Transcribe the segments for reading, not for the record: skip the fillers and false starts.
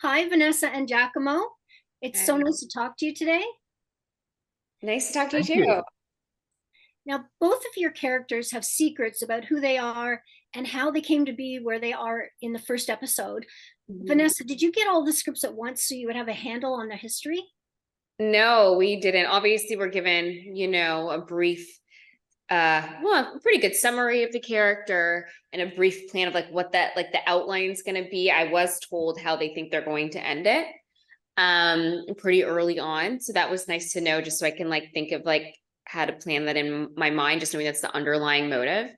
Hi, Vanessa and Giacomo. It's so Hi. nice to talk to you today. Nice to talk to you Thank too. you. Now, both of your characters have secrets about who they are and how they came to be where they are in the first episode. Mhm. Vanessa, did you get all the scripts at once so you would have a handle on their history? No, we didn't. Obviously, we're given, a brief, a pretty good summary of the character and a brief plan of like what that, like the outline's going to be. I was told how they think they're going to end it, pretty early on. So that was nice to know, just so I can like think of like how to plan that in my mind, just knowing that's the underlying motive.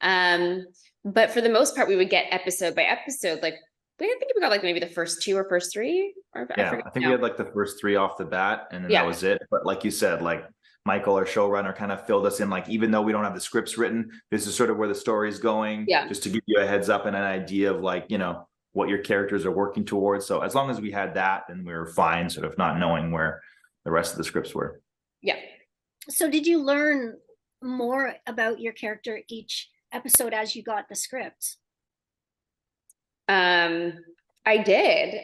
Um, but for the most part, we would get episode by episode. Like we didn't think we got like maybe the first two or first three, or I Yeah, forget I think we now. had like the first three off the bat, and then that Yeah, was it. But like you said, like Michael, our showrunner, kind of filled us in. Like even though we don't have the scripts written, this is sort of where the story is going, yeah, just to give you a heads up and an idea of like what your characters are working towards. So as long as we had that, then we were fine, sort of not knowing where the rest of the scripts were. yeah. So, did you learn more about your character each episode as you got the scripts? Um, I did.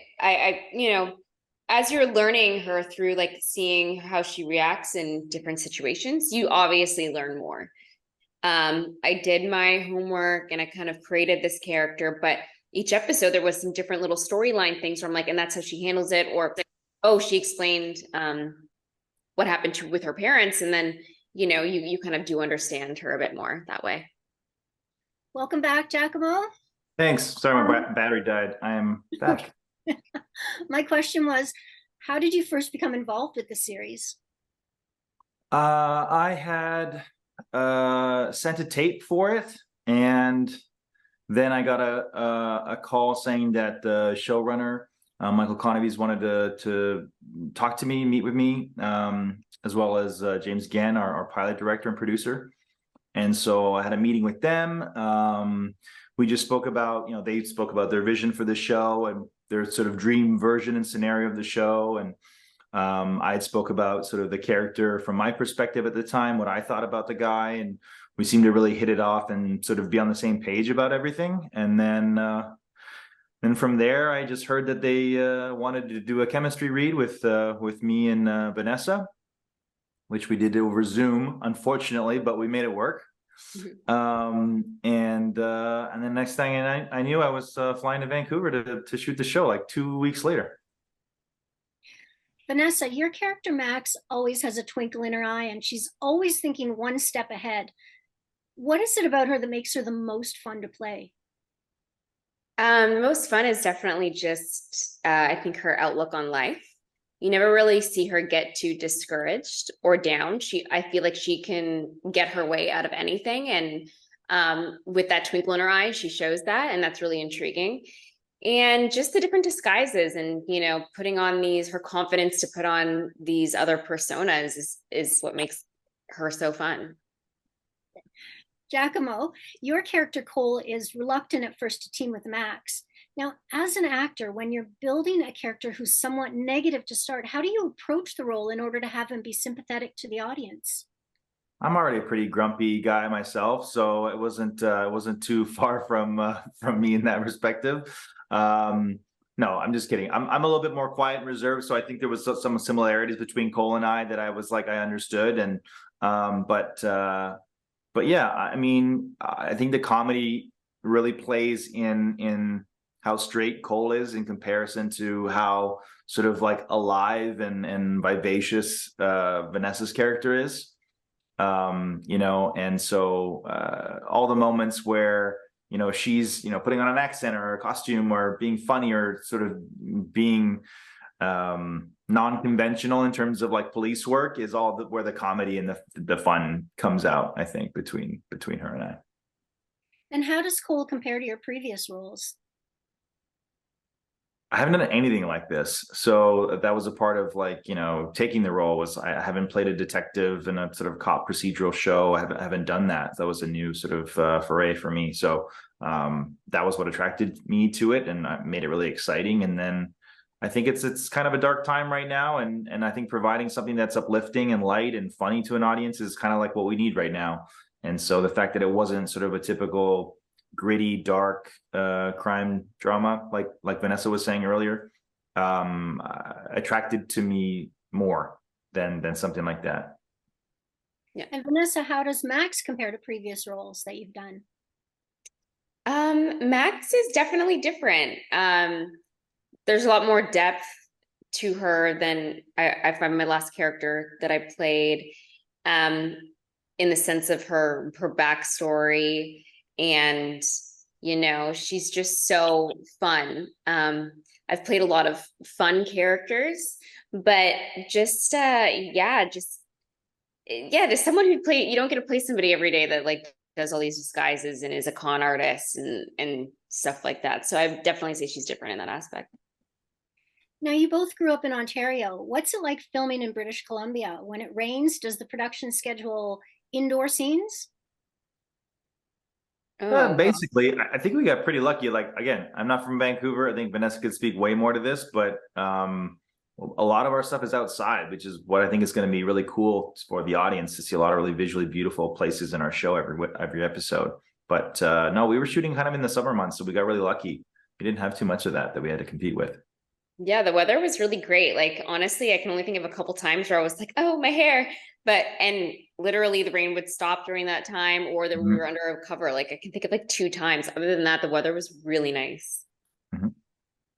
As you're learning her through like seeing how she reacts in different situations, you obviously learn more. I did my homework and I kind of created this character, but each episode there was some different little storyline things where I'm like, and that's how she handles it, or oh, she explained what happened with her parents, and then you kind of do understand her a bit more that way. Welcome back, Giacomo. Thanks. Sorry, my Um, battery died. I am back. my question was, how did you first become involved with the series? I had sent a tape for it, and then I got a call saying that the showrunner, Michael Conavies, wanted to talk to me, meet with me, as well as James Gann, our pilot director and producer. And so I had a meeting with them. We just spoke about, they spoke about their vision for the show and their sort of dream version and scenario of the show. And I had spoke about sort of the character from my perspective at the time, what I thought about the guy, and we seemed to really hit it off and sort of be on the same page about everything. And then from there, I just heard that they wanted to do a chemistry read with me and Vanessa, which we did over Zoom, unfortunately, but we made it work. And then next thing I knew, I was flying to Vancouver to shoot the show like 2 weeks later. Vanessa, your character Max always has a twinkle in her eye and she's always thinking one step ahead. What is it about her that makes her the most fun to play? Most fun is definitely just I think her outlook on life. You never really see her get too discouraged or down. I feel like she can get her way out of anything, and with that twinkle in her eye, she shows that, and that's really intriguing. And just the different disguises, and putting on her confidence to put on these other personas is what makes her so fun. Giacomo, your character Cole is reluctant at first to team with Max. Now, as an actor, when you're building a character who's somewhat negative to start, how do you approach the role in order to have him be sympathetic to the audience? I'm already a pretty grumpy guy myself, so it wasn't too far from me in that perspective. No, I'm just kidding. I'm a little bit more quiet and reserved, so I think there was some similarities between Cole and I that I was like I understood, and um, but uh, but yeah, I mean, I think the comedy really plays in how straight Cole is in comparison to how sort of like alive and vivacious Vanessa's character is. And so all the moments where she's putting on an accent or a costume or being funny or sort of being non-conventional in terms of like police work is all where the comedy and the fun comes out, I think, between her and I. And how does Cole compare to your previous roles? I haven't done anything like this. So that was a part of like, taking the role was I haven't played a detective in a sort of cop procedural show. I haven't done that. That was a new sort of foray for me. So that was what attracted me to it and made it really exciting. And then I think it's kind of a dark time right now. And I think providing something that's uplifting and light and funny to an audience is kind of like what we need right now. And so the fact that it wasn't sort of a typical gritty, dark crime drama, like Vanessa was saying earlier. attracted to me more than something like that. Yeah. And Vanessa, how does Max compare to previous roles that you've done? Max is definitely different. There's a lot more depth to her than I find my last character that I played, in the sense of her backstory, and she's just so fun. I've played a lot of fun characters, but just just someone who you don't get to play somebody every day that like does all these disguises and is a con artist and stuff like that. So I definitely say she's different in that aspect. Now, you both grew up in Ontario. What's it like filming in British Columbia? When it rains, does the production schedule indoor scenes? Oh, Basically, I think we got pretty lucky. Like, again, I'm not from Vancouver. I think Vanessa could speak way more to this, but a lot of our stuff is outside, which is what I think is going to be really cool for the audience to see a lot of really visually beautiful places in our show every episode. But no, we were shooting kind of in the summer months, so we got really lucky. We didn't have too much of that we had to compete with. yeah, the weather was really great. Like, honestly, I can only think of a couple times where I was like, oh, my hair. And literally the rain would stop during that time, or that we were under a cover. Like, I can think of like 2 times. Other than that, the weather was really nice. Mm-hmm.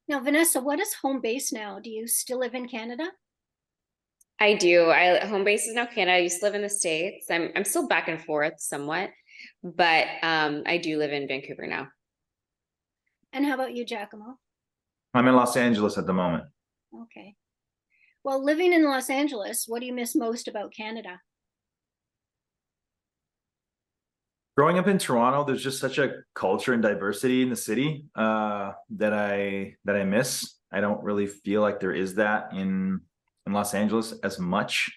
Now, Vanessa, what is home base now? Do you still live in Canada? I do. Home base is now Canada. I used to live in the States. I'm still back and forth somewhat, but I do live in Vancouver now. And how about you, Giacomo? I'm in Los Angeles at the moment. Okay. Well, living in Los Angeles, what do you miss most about Canada? Growing up in Toronto, there's just such a culture and diversity in the city that I miss. I don't really feel like there is that in Los Angeles as much.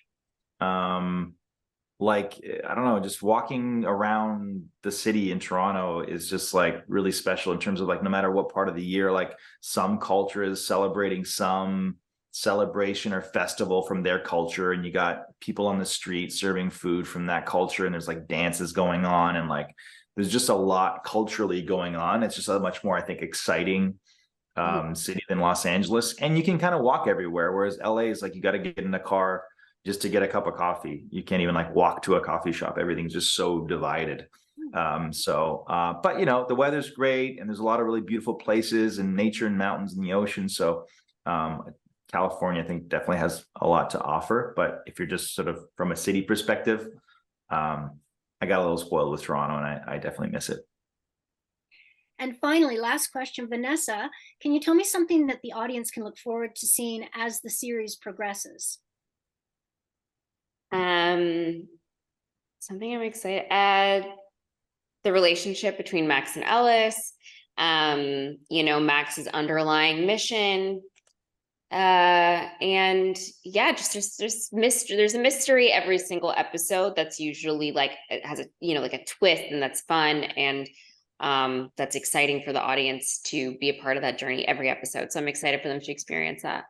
Like, I don't know, just walking around the city in Toronto is just like really special in terms of like no matter what part of the year, like some culture is celebrating some celebration or festival from their culture, and you got people on the street serving food from that culture, and there's like dances going on, and like there's just a lot culturally going on. It's just a much more, I think, exciting city than Los Angeles, and you can kind of walk everywhere, whereas LA is like you got to get in a car just to get a cup of coffee. You can't even like walk to a coffee shop. Everything's just so divided. But the weather's great, and there's a lot of really beautiful places and nature and mountains and the ocean. So California, I think, definitely has a lot to offer. But if you're just sort of from a city perspective, I got a little spoiled with Toronto, and I definitely miss it. And finally, last question, Vanessa, can you tell me something that the audience can look forward to seeing as the series progresses? Something I'm excited the relationship between Max and Ellis, Max's underlying mission. And yeah, just there's mystery. There's a mystery every single episode that's usually like it has like a twist, and that's fun, and that's exciting for the audience to be a part of that journey every episode. So I'm excited for them to experience that.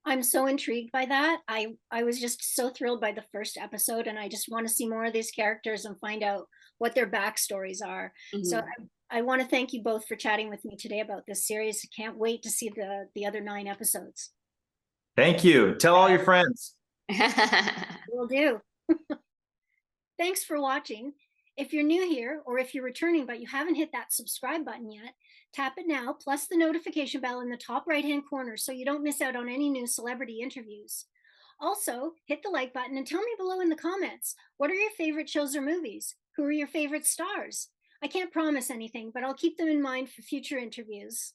I'm so intrigued by that. I was just so thrilled by the first episode, and I just want to see more of these characters and find out what their backstories are. Mm-hmm. So I want to thank you both for chatting with me today about this series. I can't wait to see the other 9 episodes. Thank you. Tell all your friends. Will do. Thanks for watching. If you're new here, or if you're returning but you haven't hit that subscribe button yet, tap it now, plus the notification bell in the top right-hand corner so you don't miss out on any new celebrity interviews. Also, hit the like button and tell me below in the comments, what are your favorite shows or movies? Who are your favorite stars? I can't promise anything, but I'll keep them in mind for future interviews.